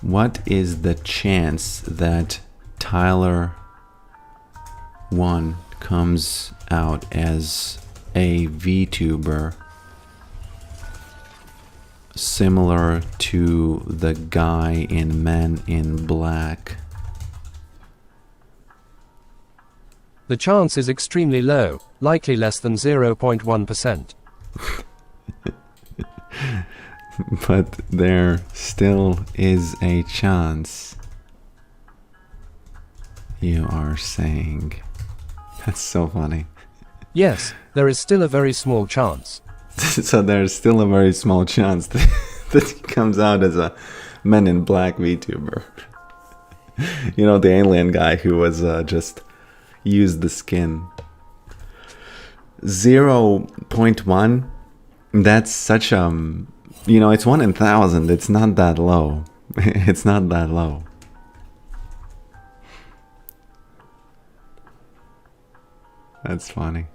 What is the chance that Tyler 1 comes out as a VTuber similar to the guy in Men in Black? The chance is extremely low, likely less than 0.1%. But there still is a chance. You are saying. That's so funny. Yes, there is still a very small chance. So there's still a very small chance that he comes out as a Men in Black VTuber. You know, the alien guy who was just used the skin. 0.1. That's such you know, it's 1 in 1,000. It's not that low. It's not that low. That's funny.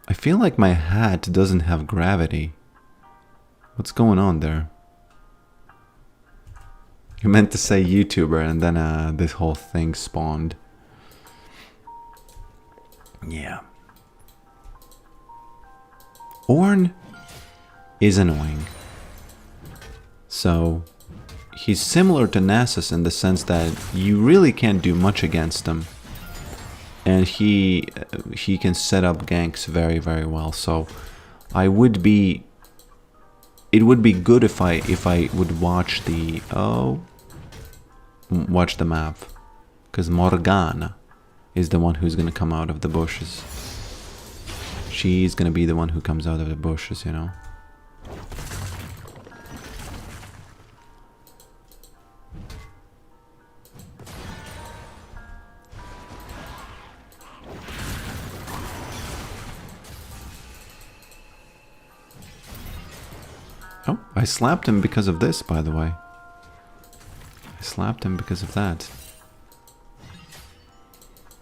I feel like my hat doesn't have gravity. What's going on there? You meant to say YouTuber and then this whole thing spawned. Yeah. Ornn is annoying. So he's similar to Nasus in the sense that you really can't do much against him. And he can set up ganks very, very well. So it would be good if I would watch the map, because Morgana is the one who's gonna come out of the bushes. She's gonna be the one who comes out of the bushes, you know. Oh, I slapped him because of this, by the way. I slapped him because of that.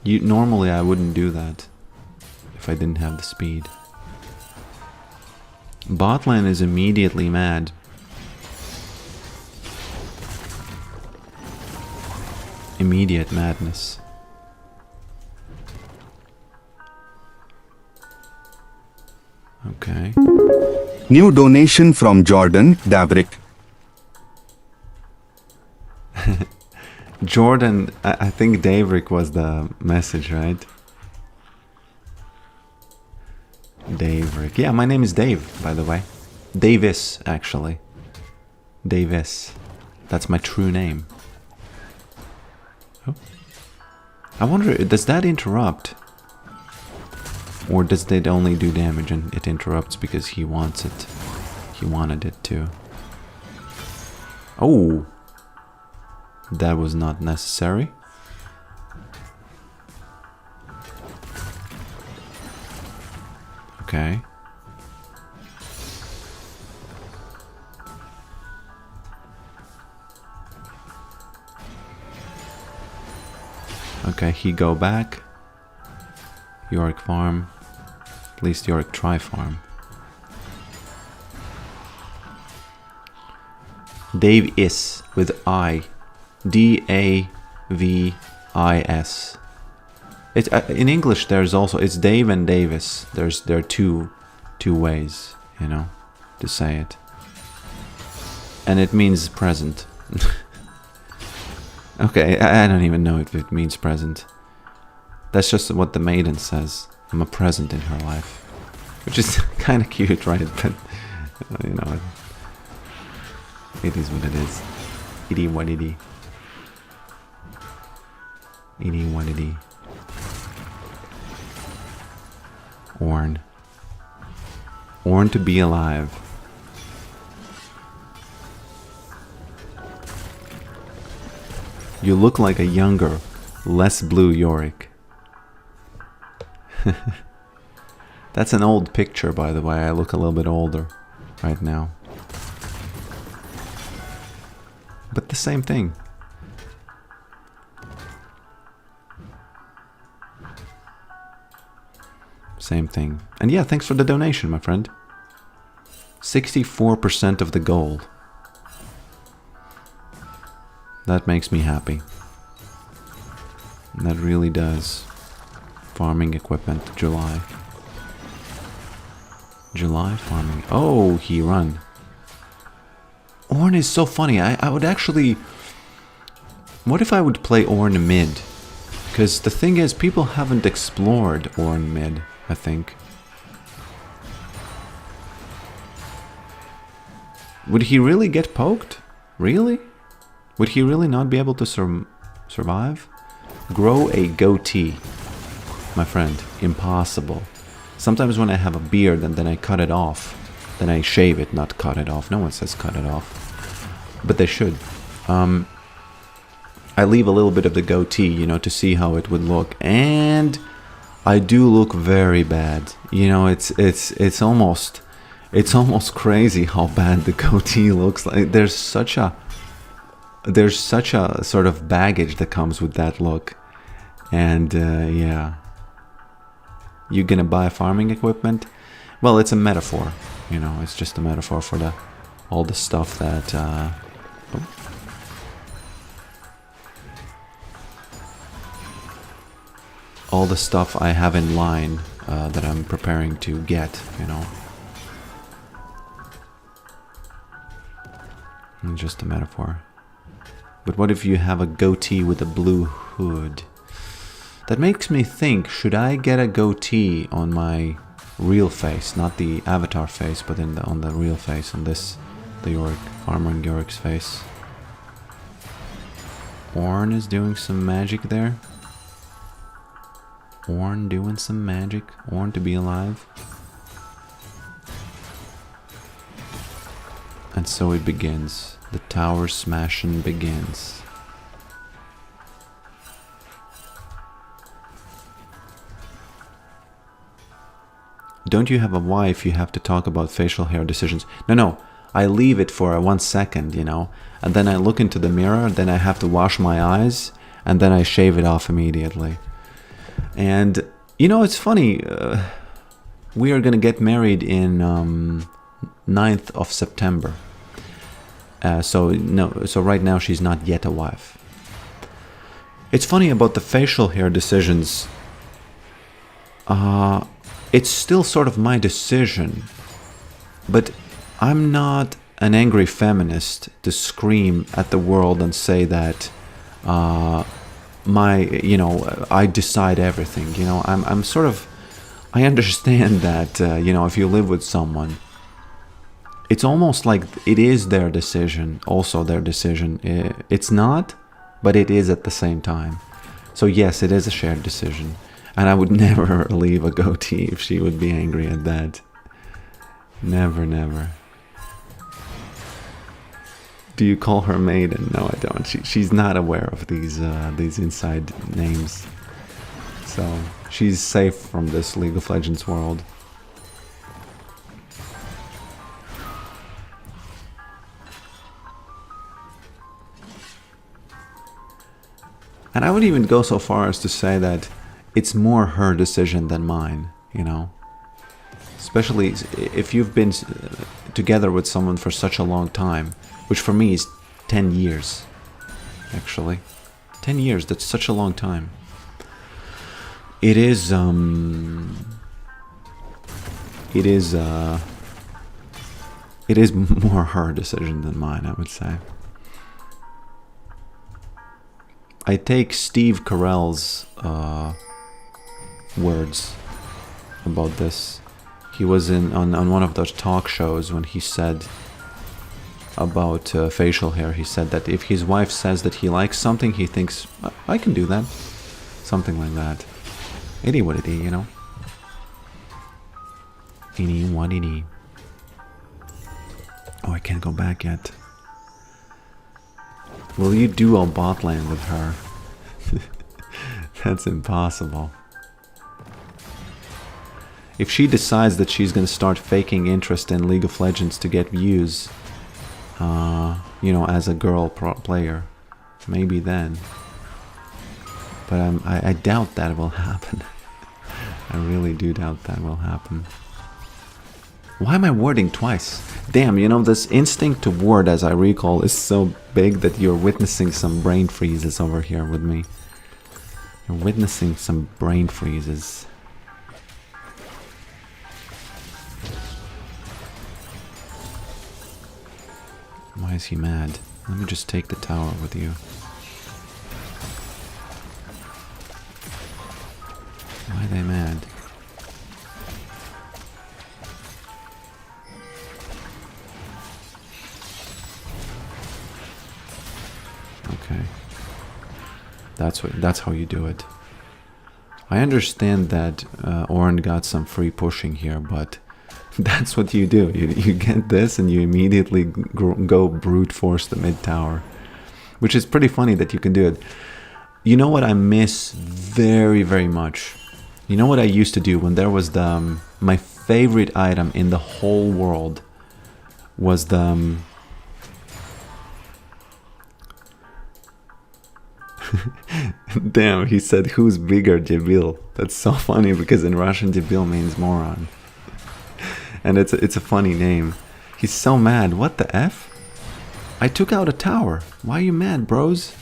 Normally I wouldn't do that if I didn't have the speed. Botland is immediately mad. Immediate madness. Okay. New donation from Jordan Davrick. Jordan, I think Davrick was the message, right? Davrick. Yeah, my name is Dave, by the way. Davis, actually. Davis. That's my true name. Oh. I wonder, does that interrupt? Or does it only do damage and it interrupts because he wants it? He wanted it to. Oh! That was not necessary. Okay. Okay, he go back. Yorick farm. At least Yorick try farm. Dave is with I. D-A-V-I-S. It's in English. There's also it's Dave and Davis. There are two ways, you know, to say it, and it means present. Okay, I don't even know if it means present. That's just what the maiden says. I'm a present in her life, which is kind of cute, right? But you know, it is what it is. It is what it is. It is what it is. Ornn. Ornn to be alive. You look like a younger, less blue Yorick. That's an old picture, by the way. I look a little bit older right now. But the same thing. Same thing. And yeah, thanks for the donation, my friend. 64% of the gold. That makes me happy. That really does. Farming equipment, July. July farming. Oh, he run. Ornn is so funny. I would actually... What if I would play Ornn mid? Because the thing is, people haven't explored Ornn mid, I think. Would he really get poked? Really? Would he really not be able to survive? Grow a goatee. My friend, impossible. Sometimes when I have a beard and then I cut it off, then I shave it, not cut it off. No one says cut it off. But they should. I leave a little bit of the goatee, you know, to see how it would look. And I do look very bad. You know, it's almost crazy how bad the goatee looks. Like there's such a sort of baggage that comes with that look. And yeah. You gonna buy farming equipment? Well, it's a metaphor, you know, it's just a metaphor for all the stuff that all the stuff I have in line that I'm preparing to get, you know. It's just a metaphor. But what if you have a goatee with a blue hood? That makes me think, should I get a goatee on my real face? Not the avatar face, but on the real face, on this, the Yorick, Farmer and Yorick's face. Ornn is doing some magic there. Ornn doing some magic. Ornn to be alive. And so it begins. The tower smashing begins. Don't you have a wife you have to talk about facial hair decisions? No, I leave it for 1 second, you know, and then I look into the mirror, then I have to wash my eyes, and then I shave it off immediately. And, you know, it's funny, we are gonna get married in 9th of September. So right now she's not yet a wife. It's funny about the facial hair decisions. It's still sort of my decision, but I'm not an angry feminist to scream at the world and say that I decide everything. You know, I'm sort of, I understand that you know, if you live with someone, it's almost like it is their decision, also their decision. It's not, but it is at the same time. So yes, it is a shared decision. And I would never leave a goatee if she would be angry at that. Never, never. Do you call her maiden? No, I don't. She's not aware of these inside names. So she's safe from this League of Legends world. And I would even go so far as to say that it's more her decision than mine, you know. Especially if you've been together with someone for such a long time, which for me is 10 years, actually. 10 years, that's such a long time. It is more her decision than mine, I would say. I take Steve Carell's words about this. He was on one of those talk shows when he said about facial hair. He said that if his wife says that he likes something, he thinks, I can do that. Something like that. Itty what itty, you know? Itty what itty. Oh, I can't go back yet. Will you duo bot lane with her? That's impossible. If she decides that she's going to start faking interest in League of Legends to get views, you know, as a girl player, maybe then. But I doubt that will happen. I really do doubt that will happen. Why am I warding twice? Damn, you know, this instinct to ward, as I recall, is so big that you're witnessing some brain freezes over here with me. You're witnessing some brain freezes. Why is he mad? Let me just take the tower with you. Why are they mad? Okay. That's how you do it. I understand that Ornn got some free pushing here, but that's what you do. You get this and you immediately go brute force the mid tower. Which is pretty funny that you can do it. You know what I miss very, very much? You know what I used to do when there was the... my favorite item in the whole world was the... Damn, he said, who's bigger, Debil? That's so funny because in Russian Debil means moron. And it's a funny name. He's so mad. What the F? I took out a tower. Why are you mad, bros?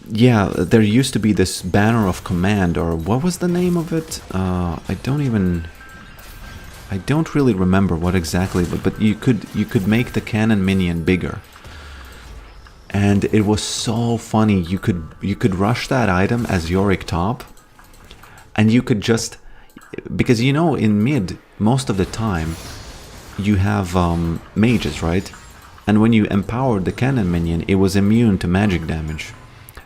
Yeah, there used to be this banner of command, or what was the name of it? I don't really remember what exactly, but you could make the cannon minion bigger. And it was so funny. You could rush that item as Yorick top, and you could just, because you know in mid most of the time you have mages, right? And when you empowered the cannon minion, it was immune to magic damage.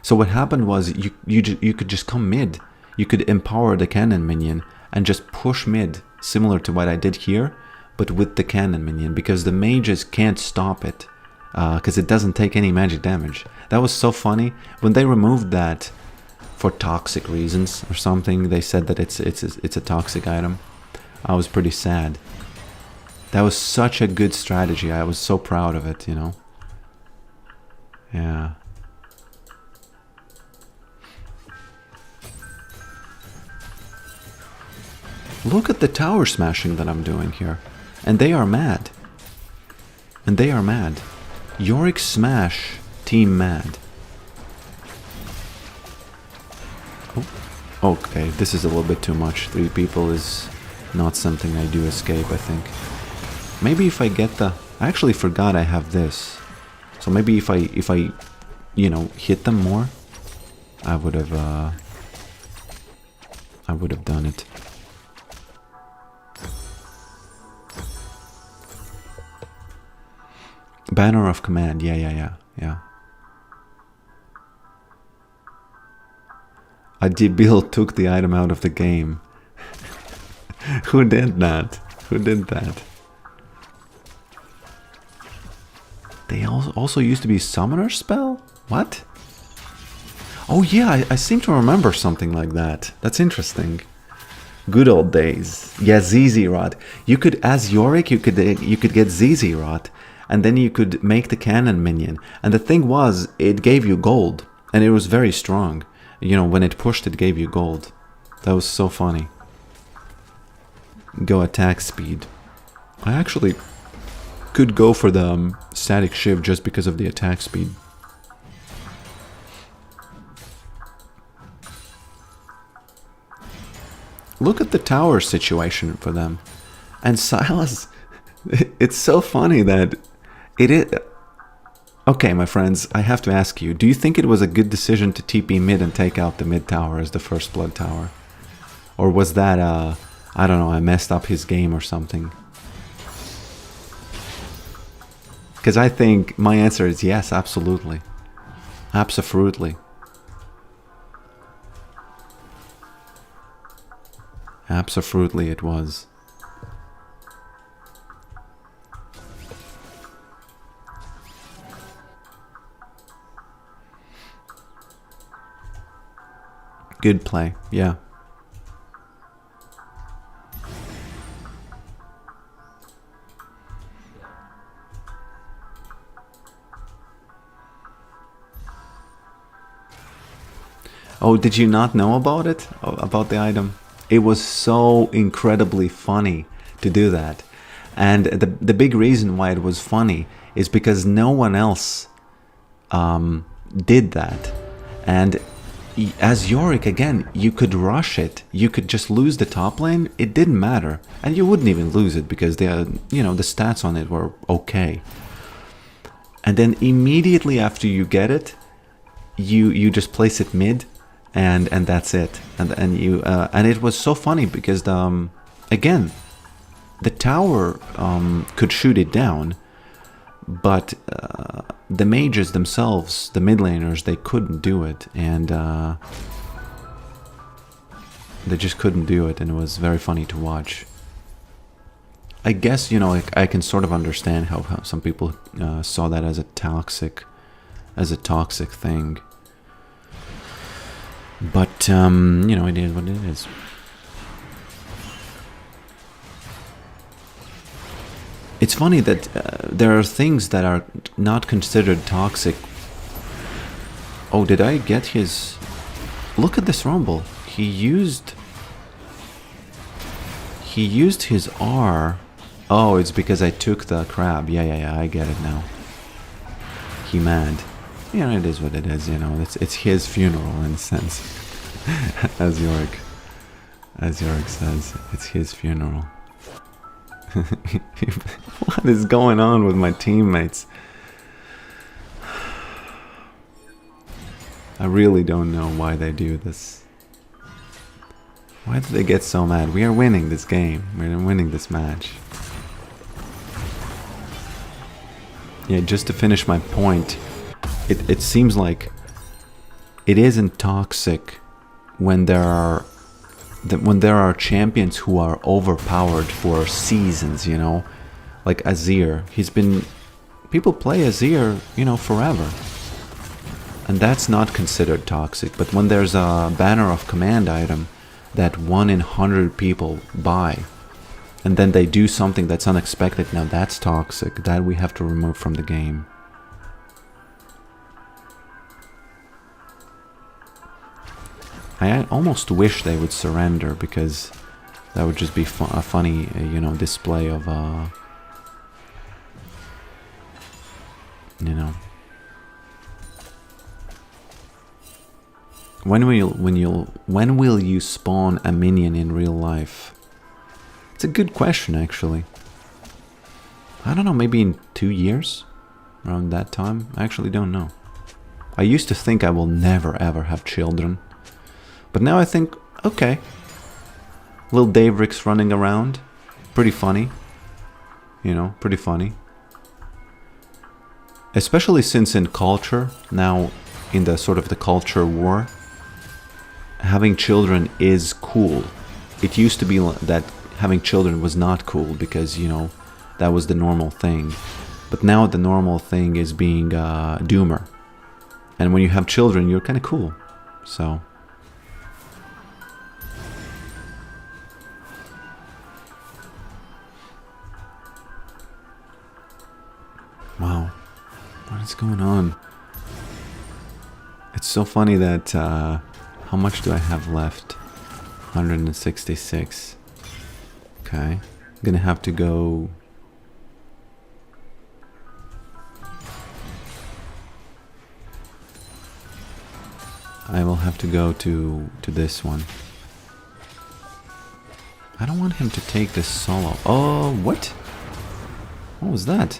So what happened was you could just come mid. You could empower the cannon minion and just push mid, similar to what I did here, but with the cannon minion, because the mages can't stop it. Because it doesn't take any magic damage. That was so funny. When they removed that for toxic reasons or something, they said that it's a toxic item. I was pretty sad. That was such a good strategy. I was so proud of it, you know. Yeah. Look at the tower smashing that I'm doing here. And they are mad. And they are mad. Yorick smash, team mad. Oh, okay, this is a little bit too much. 3 people is not something I do escape, I think. Maybe if I get the... I actually forgot I have this. So maybe if I, you know, hit them more, I would have done it. Banner of command, yeah. A Debil took the item out of the game. Who did that? Who did that? They also used to be summoner spell? What? Oh yeah, I seem to remember something like that. That's interesting. Good old days. Yeah, ZZ Rot. You could, as Yorick, you could get ZZ Rot. And then you could make the cannon minion. And the thing was, it gave you gold. And it was very strong. You know, when it pushed, it gave you gold. That was so funny. Go attack speed. I actually could go for the static shiv just because of the attack speed. Look at the tower situation for them. And Silas, it's so funny that it is... Okay, my friends, I have to ask you, do you think it was a good decision to TP mid and take out the mid tower as the first blood tower? Or was that, I don't know, I messed up his game or something? Because I think my answer is yes, absolutely. Abso-fruitly. Abso-fruitly it was. Good play, yeah. Oh, did you not know about it? About the item? It was so incredibly funny to do that. And the big reason why it was funny is because no one else did that. And as Yorick, again, you could rush it. You could just lose the top lane. It didn't matter. And you wouldn't even lose it because the stats on it were okay. And then immediately after you get it, you just place it mid, and that's it. And it was so funny because again, the tower could shoot it down, but the mages themselves, the mid laners, they couldn't do it, and they just couldn't do it, and it was very funny to watch. I guess, I can sort of understand how some people saw that as a toxic thing. But, it is what it is. It's funny that there are things that are not considered toxic. Oh, did I get his... Look at this rumble. He used his R. Oh, it's because I took the crab. Yeah, I get it now. He mad. It is what it is, It's his funeral in a sense. as Yorick says, it's his funeral. What is going on with my teammates? I really don't know why they do this. Why do they get so mad? We are winning this game. We're winning this match. Yeah, just to finish my point, it seems like it isn't toxic when there are champions who are overpowered for seasons, like Azir. People play Azir, forever. And that's not considered toxic. But when there's a banner of command item that 1 in 100 people buy, and then they do something that's unexpected, now that's toxic. That we have to remove from the game. I almost wish they would surrender, because that would just be a funny, display of, When will you spawn a minion in real life? It's a good question, actually. I don't know, maybe in 2 years? Around that time? I actually don't know. I used to think I will never ever have children. But now I think, okay. Little Davrick's running around. Pretty funny. Pretty funny. Especially since in culture, now in the sort of the culture war, having children is cool. It used to be that having children was not cool because, that was the normal thing. But now the normal thing is being a doomer. And when you have children, you're kind of cool. So... Wow, what is going on? It's so funny that, how much do I have left? 166. Okay, I'm gonna have to go... I will have to go to this one. I don't want him to take this solo. Oh, what? What was that?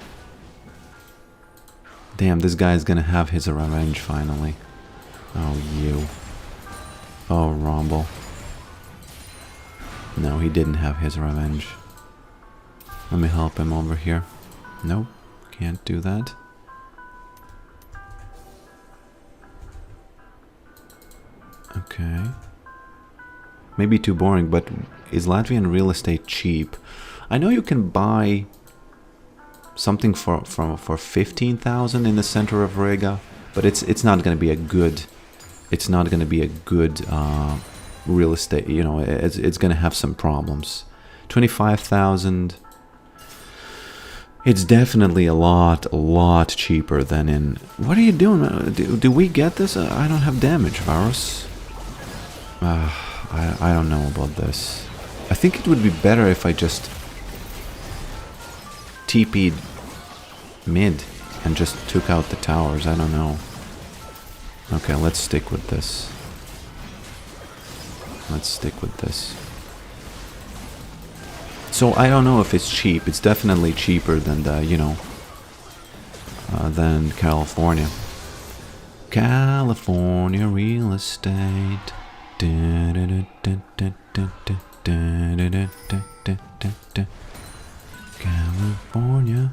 Damn, this guy is gonna have his revenge finally. Oh, you. Oh, Rumble. No, he didn't have his revenge. Let me help him over here. Nope, can't do that. Okay. Maybe too boring, but is Latvian real estate cheap? I know you can buy something for 15,000 in the center of Riga, but it's not going to be a good real estate. It's going to have some problems. 25,000. It's definitely a lot cheaper than in... What are you doing? Do we get this? I don't have damage, Varus. I don't know about this. I think it would be better if I just TP'd mid and just took out the towers. I don't know. Okay, let's stick with this. Let's stick with this. So I don't know if it's cheap. It's definitely cheaper than the, you know, than California. California real estate. California.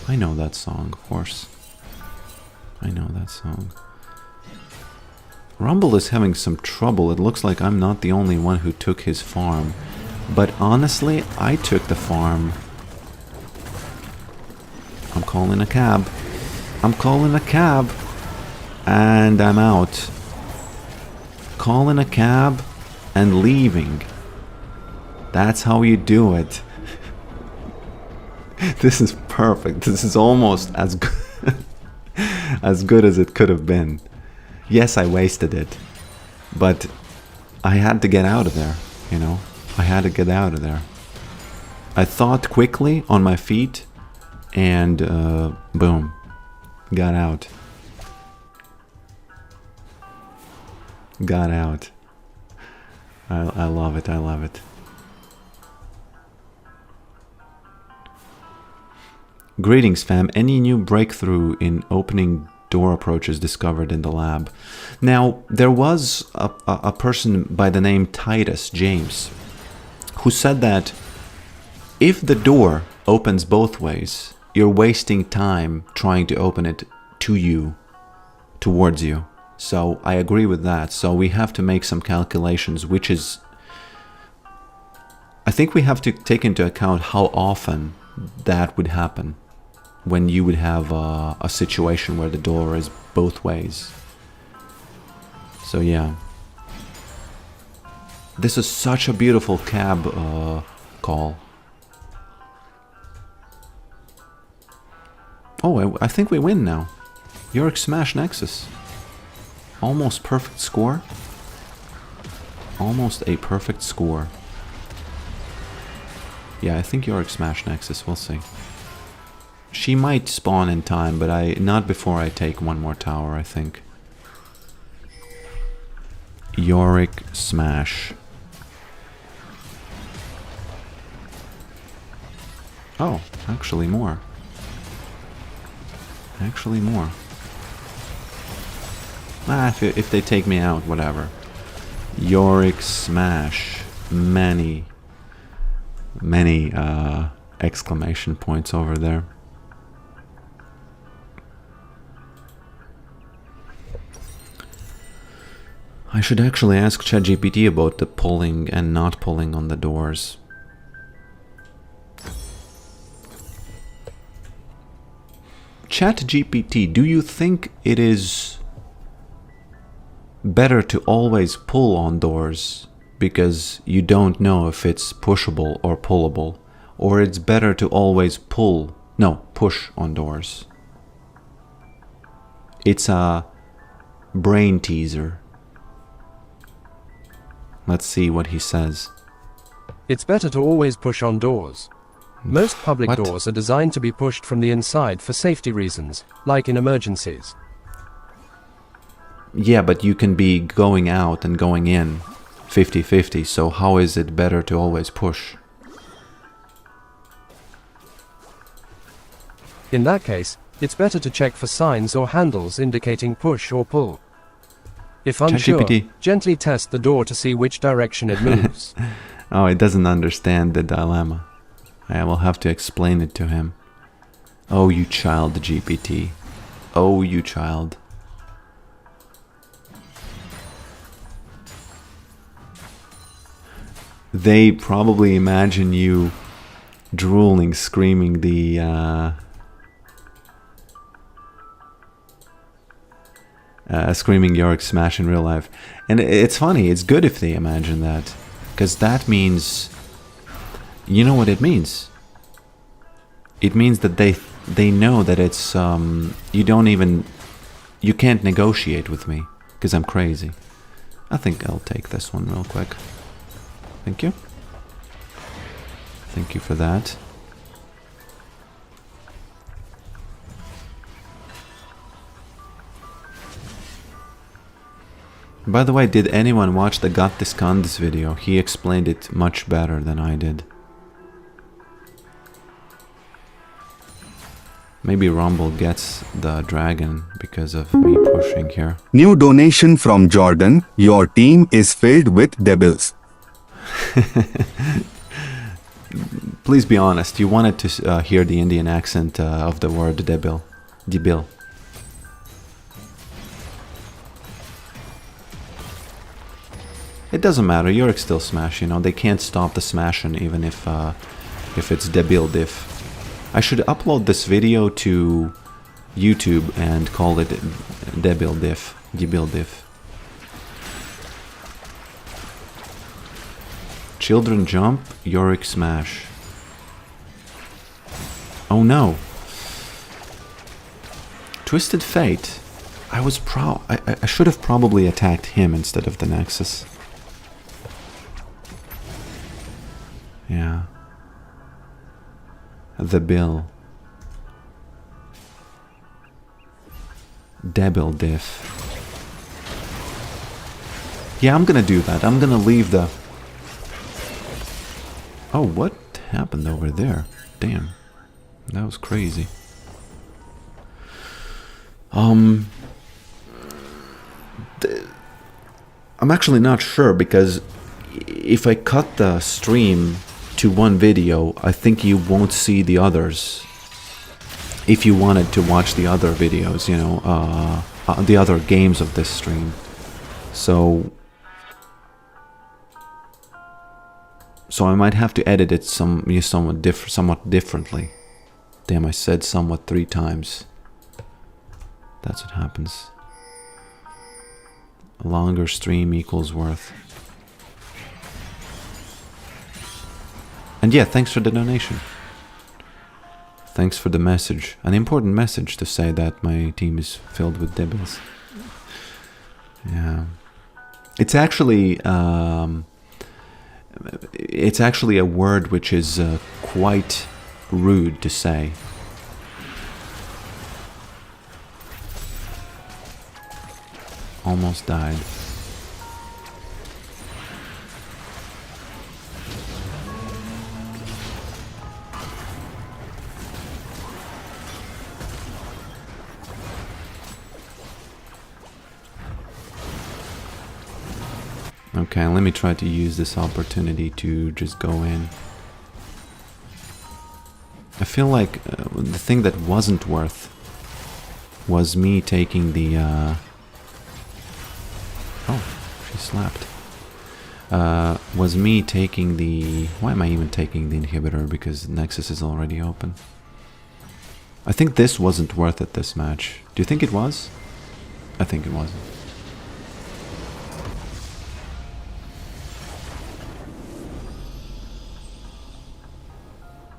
I know that song, of course. I know that song. Rumble is having some trouble. It looks like I'm not the only one who took his farm. But honestly, I took the farm. I'm calling a cab. I'm calling a cab. And I'm out. Calling a cab and leaving. That's how you do it. This is perfect. This is almost as good as good as it could have been. Yes, I wasted it, but I had to get out of there, you know? I had to get out of there. I thought quickly on my feet, and boom, got out. Got out. I love it, I love it. Greetings, fam. Any new breakthrough in opening door approaches discovered in the lab? Now, there was a person by the name Titus James who said that if the door opens both ways, you're wasting time trying to open it to you, towards you. So I agree with that. So we have to make some calculations, which is... I think we have to take into account how often that would happen when you would have a situation where the door is both ways. So yeah. This is such a beautiful cab call. Oh, I think we win now. Yorick smash Nexus. Almost perfect score. Almost a perfect score. Yeah, I think Yorick smash Nexus. We'll see. She might spawn in time, but not before I take one more tower, I think. Yorick smash. Oh, actually more. Actually more. Ah, if they take me out, whatever. Yorick smash. Many exclamation points over there. I should actually ask ChatGPT about the pulling and not pulling on the doors. ChatGPT, do you think it is better to always pull on doors because you don't know if it's pushable or pullable, or it's better to always push on doors? It's a brain teaser. Let's see what he says. It's better to always push on doors. Most public doors are designed to be pushed from the inside for safety reasons, like in emergencies. Yeah, but you can be going out and going in 50-50, so how is it better to always push? In that case, it's better to check for signs or handles indicating push or pull. If unsure, gently test the door to see which direction it moves. Oh, it doesn't understand the dilemma. I will have to explain it to him. Oh, you child, GPT. Oh, you child. They probably imagine you drooling, screaming the screaming Yorick smash in real life. And it's funny, it's good if they imagine that, because that means, you know what it means? It means that they know that it's you can't negotiate with me because I'm crazy. I think I'll take this one real quick. Thank you. Thank you for that. By the way, did anyone watch the Got This Candice video? He explained it much better than I did. Maybe Rumble gets the dragon because of me pushing here. New donation from Jordan. Your team is filled with devils. Please be honest, you wanted to hear the Indian accent of the word debil. Debil. It doesn't matter, Yorick still smash, you know, they can't stop the smashing even if it's debil diff. I should upload this video to YouTube and call it debil diff. Debil diff. Children jump, Yorick smash. Oh no. Twisted Fate. I should have probably attacked him instead of the Nexus. Yeah. The Bill. Debil diff. Yeah, I'm gonna do that. I'm gonna leave the... Oh, what happened over there? Damn. That was crazy. I'm actually not sure, because if I cut the stream to one video, I think you won't see the others. If you wanted to watch the other videos, you know, the other games of this stream. So I might have to edit it somewhat differently. Damn, I said somewhat 3 times. That's what happens. A longer stream equals worth. And yeah, thanks for the donation. Thanks for the message. An important message to say that my team is filled with devils. Yeah. It's actually a word which is quite rude to say. Almost died. Okay, let me try to use this opportunity to just go in. I feel like the thing that wasn't worth was me taking the... Oh, she slapped. Was me taking the... Why am I even taking the inhibitor? Because Nexus is already open. I think this wasn't worth it, this match. Do you think it was? I think it wasn't.